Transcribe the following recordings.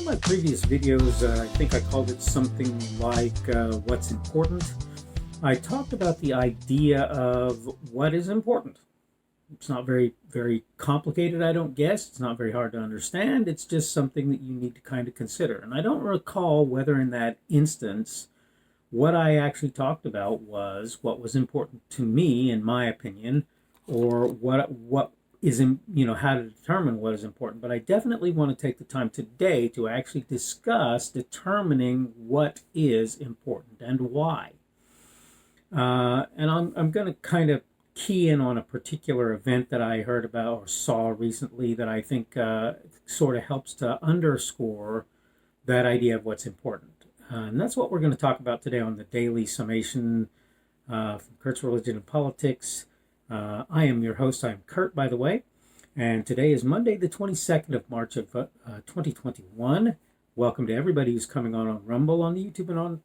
of my previous videos, I think I called it something like what's important. I talked about the idea of what is important. It's not very complicated, I don't guess. It's not very hard to understand. It's just something that you need to kind of consider. And I don't recall whether in that instance what I actually talked about was what was important to me, in my opinion, or what is in, how to determine what is important. But I definitely want to take the time today to actually discuss determining what is important and why. And I'm going to kind of key in on a particular event that I heard about or saw recently that I think sort of helps to underscore that idea of what's important. And that's what we're going to talk about today on the Daily Summation from Kurt's Religion and Politics. I am your host. I'm Kurt, by the way. And today is Monday, the 22nd of March of 2021. Welcome to everybody who's coming on Rumble on the YouTube and on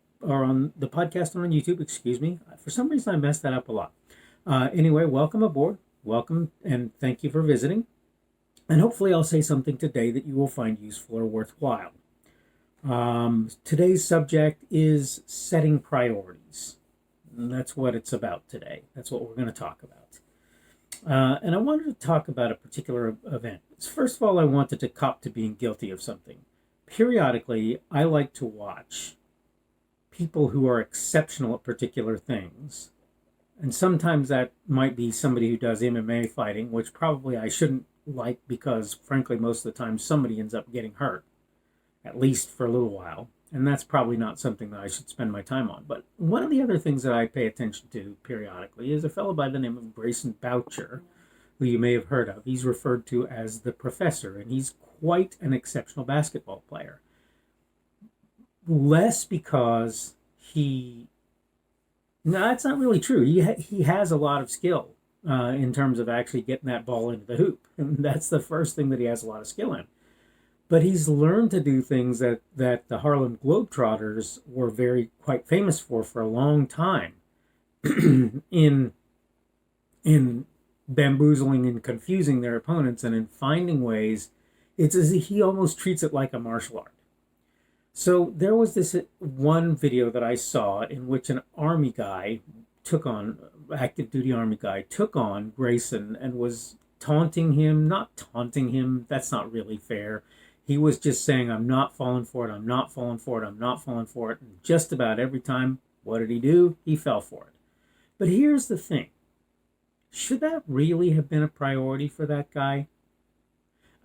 the podcast on YouTube, excuse me. For some reason, I messed that up a lot. Anyway, welcome aboard. Welcome and thank you for visiting. And hopefully I'll say something today that you will find useful or worthwhile. Today's subject is setting priorities. And that's what it's about today. That's what we're going to talk about. And I wanted to talk about a particular event. First of all, I wanted to cop to being guilty of something. Periodically, I like to watch people who are exceptional at particular things. And sometimes that might be somebody who does MMA fighting, which probably I shouldn't like because, frankly, most of the time somebody ends up getting hurt, at least for a little while. And that's probably not something that I should spend my time on. But one of the other things that I pay attention to periodically is a fellow by the name of Grayson Boucher, who you may have heard of. He's referred to as the Professor, and he's quite an exceptional basketball player. Less because no, that's not really true. He has a lot of skill in terms of actually getting that ball into the hoop. And that's the first thing that he has a lot of skill in. But he's learned to do things that the Harlem Globetrotters were quite famous for a long time in bamboozling and confusing their opponents and in finding ways. It's as if he almost treats it like a martial art. So there was this one video that I saw in which an active duty army guy took on Grayson and was not taunting him, that's not really fair. He was just saying, I'm not falling for it, I'm not falling for it, I'm not falling for it. And just about every time, what did he do? He fell for it. But here's the thing. Should that really have been a priority for that guy?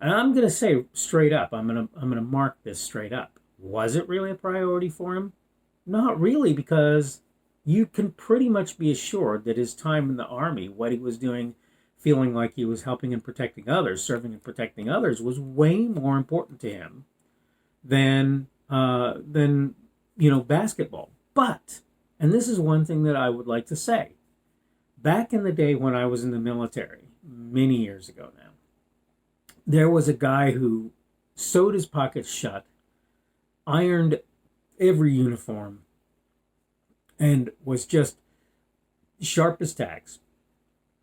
And I'm going to say straight up, I'm going to mark this straight up. Was it really a priority for him? Not really, because you can pretty much be assured that his time in the Army, what he was doing, feeling like he was helping and protecting others, serving and protecting others, was way more important to him than basketball. But, and this is one thing that I would like to say, back in the day when I was in the military, many years ago now, there was a guy who sewed his pockets shut, ironed every uniform, and was just sharp as tacks.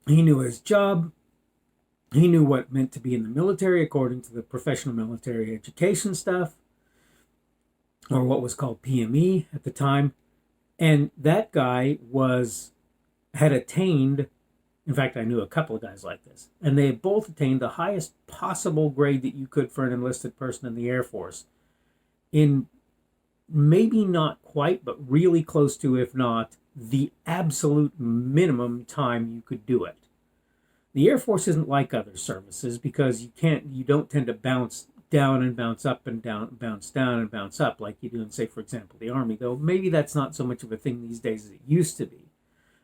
He knew his job. He knew what it meant to be in the military according to the professional military education stuff, or what was called PME at the time. And that guy had attained, in fact, I knew a couple of guys like this, and they had both attained the highest possible grade that you could for an enlisted person in the Air Force in maybe not quite, but really close to, if not the absolute minimum time you could do it. The Air Force isn't like other services because you don't tend to bounce down and bounce up and down, bounce down and bounce up like you do in, say, for example, the Army, though maybe that's not so much of a thing these days as it used to be.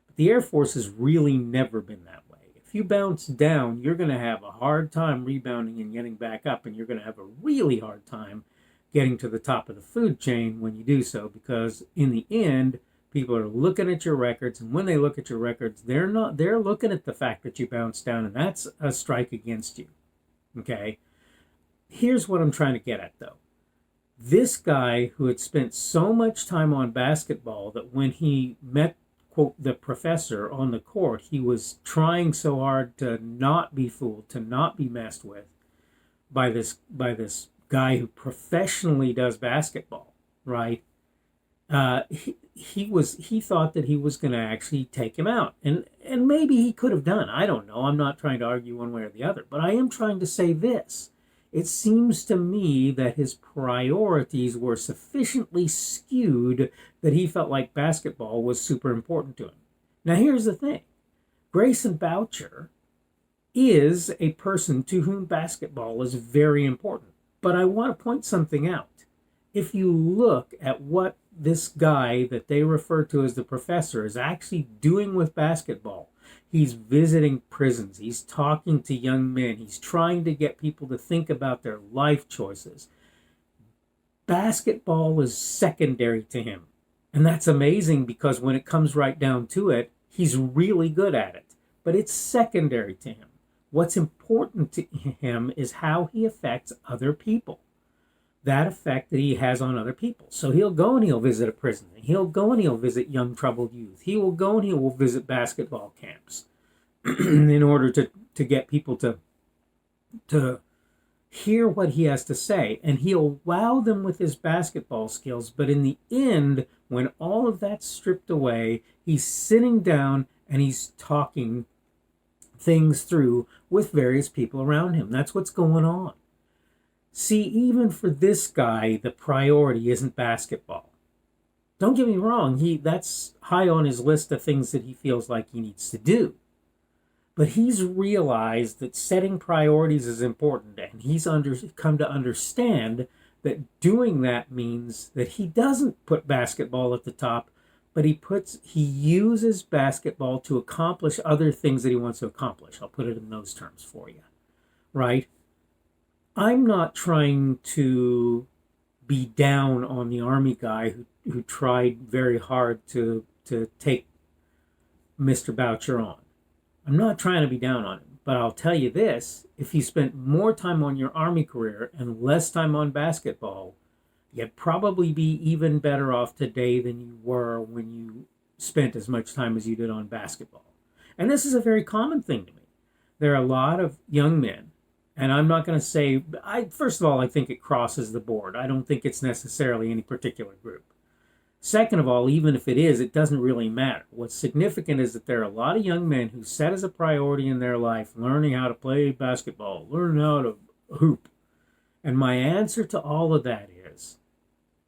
But the Air Force has really never been that way. If you bounce down, you're going to have a hard time rebounding and getting back up, and you're going to have a really hard time getting to the top of the food chain when you do so, because in the end, people are looking at your records, and when they look at your records, they're looking at the fact that you bounced down, and that's a strike against you. Okay? Here's what I'm trying to get at, though. This guy who had spent so much time on basketball that when he met, quote, the professor on the court, he was trying so hard to not be fooled, to not be messed with by this guy who professionally does basketball, right? He thought that he was going to actually take him out, and maybe he could have done. I don't know. I'm not trying to argue one way or the other, but I am trying to say this. It seems to me that his priorities were sufficiently skewed that he felt like basketball was super important to him. Now, here's the thing. Grayson Boucher is a person to whom basketball is very important. But I want to point something out. If you look at what this guy that they refer to as the professor is actually doing with basketball, he's visiting prisons, he's talking to young men, he's trying to get people to think about their life choices. Basketball is secondary to him. And that's amazing because when it comes right down to it, he's really good at it. But it's secondary to him. What's important to him is how he affects other people. That effect that he has on other people. So he'll go and he'll visit a prison. He'll go and he'll visit young troubled youth. He will go and he will visit basketball camps in order to get people to hear what he has to say. And he'll wow them with his basketball skills. But in the end, when all of that's stripped away, he's sitting down and he's talking things through with various people around him. That's what's going on. See, even for this guy, the priority isn't basketball. Don't get me wrong, that's high on his list of things that he feels like he needs to do. But he's realized that setting priorities is important, and he's come to understand that doing that means that he doesn't put basketball at the top, but he uses basketball to accomplish other things that he wants to accomplish. I'll put it in those terms for you, right? I'm not trying to be down on the Army guy who tried very hard to take Mr. Boucher on. I'm not trying to be down on him, but I'll tell you this, if you spent more time on your Army career and less time on basketball, you'd probably be even better off today than you were when you spent as much time as you did on basketball. And this is a very common thing to me. There are a lot of young men, and I'm not going to say, first of all, I think it crosses the board. I don't think it's necessarily any particular group. Second of all, even if it is, it doesn't really matter. What's significant is that there are a lot of young men who set as a priority in their life learning how to play basketball, learning how to hoop. And my answer to all of that is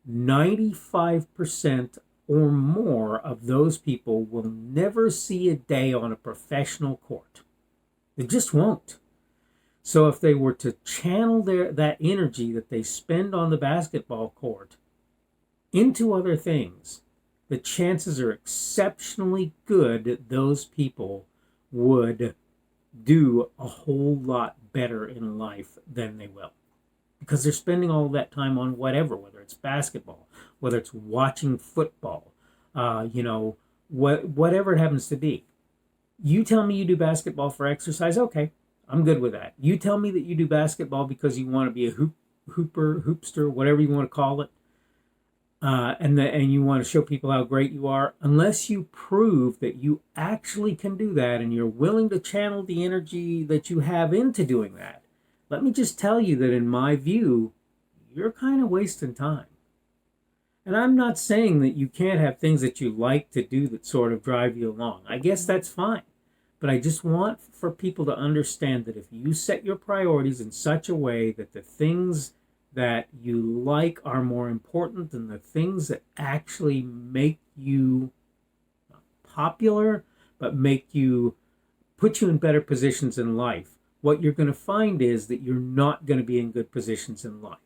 95% or more of those people will never see a day on a professional court. They just won't. So if they were to channel that energy that they spend on the basketball court into other things, the chances are exceptionally good that those people would do a whole lot better in life than they will. Because they're spending all that time on whatever, whether it's basketball, whether it's watching football, whatever it happens to be. You tell me you do basketball for exercise, okay, I'm good with that. You tell me that you do basketball because you want to be a hoopster, whatever you want to call it, and you want to show people how great you are. Unless you prove that you actually can do that and you're willing to channel the energy that you have into doing that, let me just tell you that in my view, you're kind of wasting time. And I'm not saying that you can't have things that you like to do that sort of drive you along. I guess that's fine. But I just want for people to understand that if you set your priorities in such a way that the things that you like are more important than the things that actually make you not popular, but put you in better positions in life, what you're going to find is that you're not going to be in good positions in life.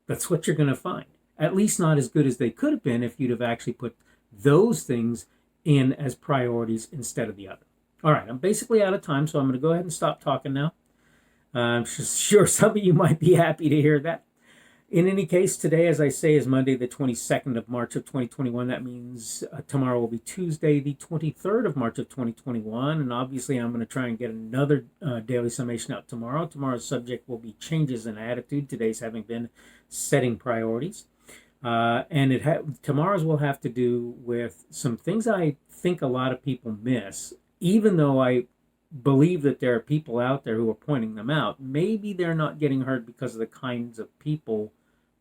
That's what you're going to find. At least not as good as they could have been if you'd have actually put those things in as priorities instead of the other. All right, I'm basically out of time, so I'm going to go ahead and stop talking now. I'm sure some of you might be happy to hear that. In any case, today, as I say, is Monday, the 22nd of March of 2021. That means tomorrow will be Tuesday, the 23rd of March of 2021. And obviously, I'm going to try and get another daily summation out tomorrow. Tomorrow's subject will be changes in attitude. Today's having been setting priorities. Tomorrow's will have to do with some things I think a lot of people miss, even though I believe that there are people out there who are pointing them out. Maybe they're not getting heard because of the kinds of people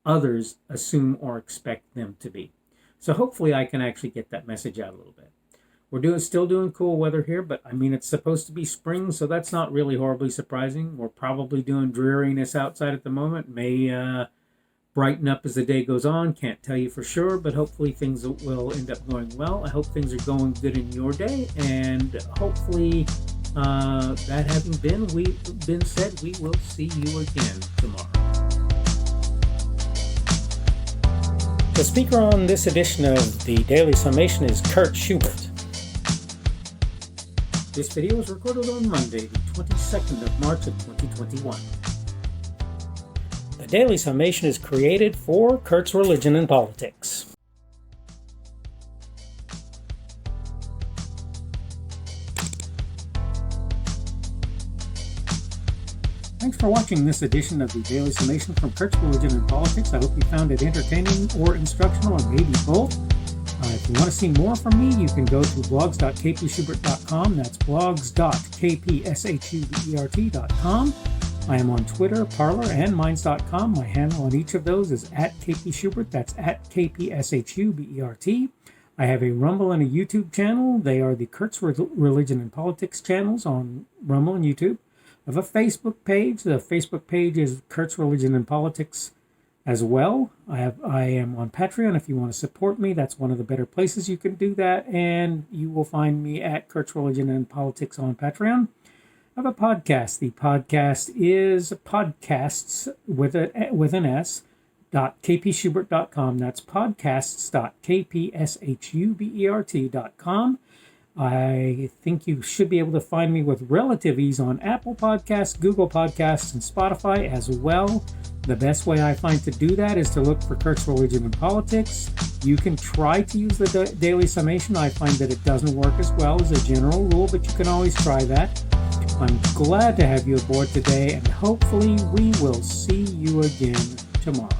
others assume or expect them to be. So hopefully I can actually get that message out a little bit. We're still doing cool weather here, but I mean, it's supposed to be spring, so that's not really horribly surprising. We're probably doing dreariness outside at the moment. May brighten up as the day goes on. Can't tell you for sure, but hopefully things will end up going well. I hope things are going good in your day, and hopefully that having been said, we will see you again tomorrow. The speaker on this edition of the Daily Summation is Kurt Schubert. This video was recorded on Monday, the 22nd of March of 2021. The Daily Summation is created for Kurt's Religion and Politics. Thanks for watching this edition of the Daily Summation from Kurt's Religion and Politics. I hope you found it entertaining or instructional, or maybe both. If you want to see more from me, you can go to blogs.kpschubert.com. That's blogs.kpschubert.com. I am on Twitter, Parler, and Minds.com. My handle on each of those is @kpschubert. That's @kpschubert. I have a Rumble and a YouTube channel. They are the Kurt's Religion and Politics channels on Rumble and YouTube. I have a Facebook page. The Facebook page is Kurt's Religion and Politics as well. I am on Patreon. If you want to support me, that's one of the better places you can do that. And you will find me at Kurt's Religion and Politics on Patreon. I have a podcast. The podcast is podcasts with an S, .kpschubert.com. That's podcasts.kpschubert.com. I think you should be able to find me with relative ease on Apple Podcasts, Google Podcasts, and Spotify as well. The best way I find to do that is to look for Kurt's Religion and Politics. You can try to use the Daily Summation. I find that it doesn't work as well as a general rule, but you can always try that. I'm glad to have you aboard today, and hopefully we will see you again tomorrow.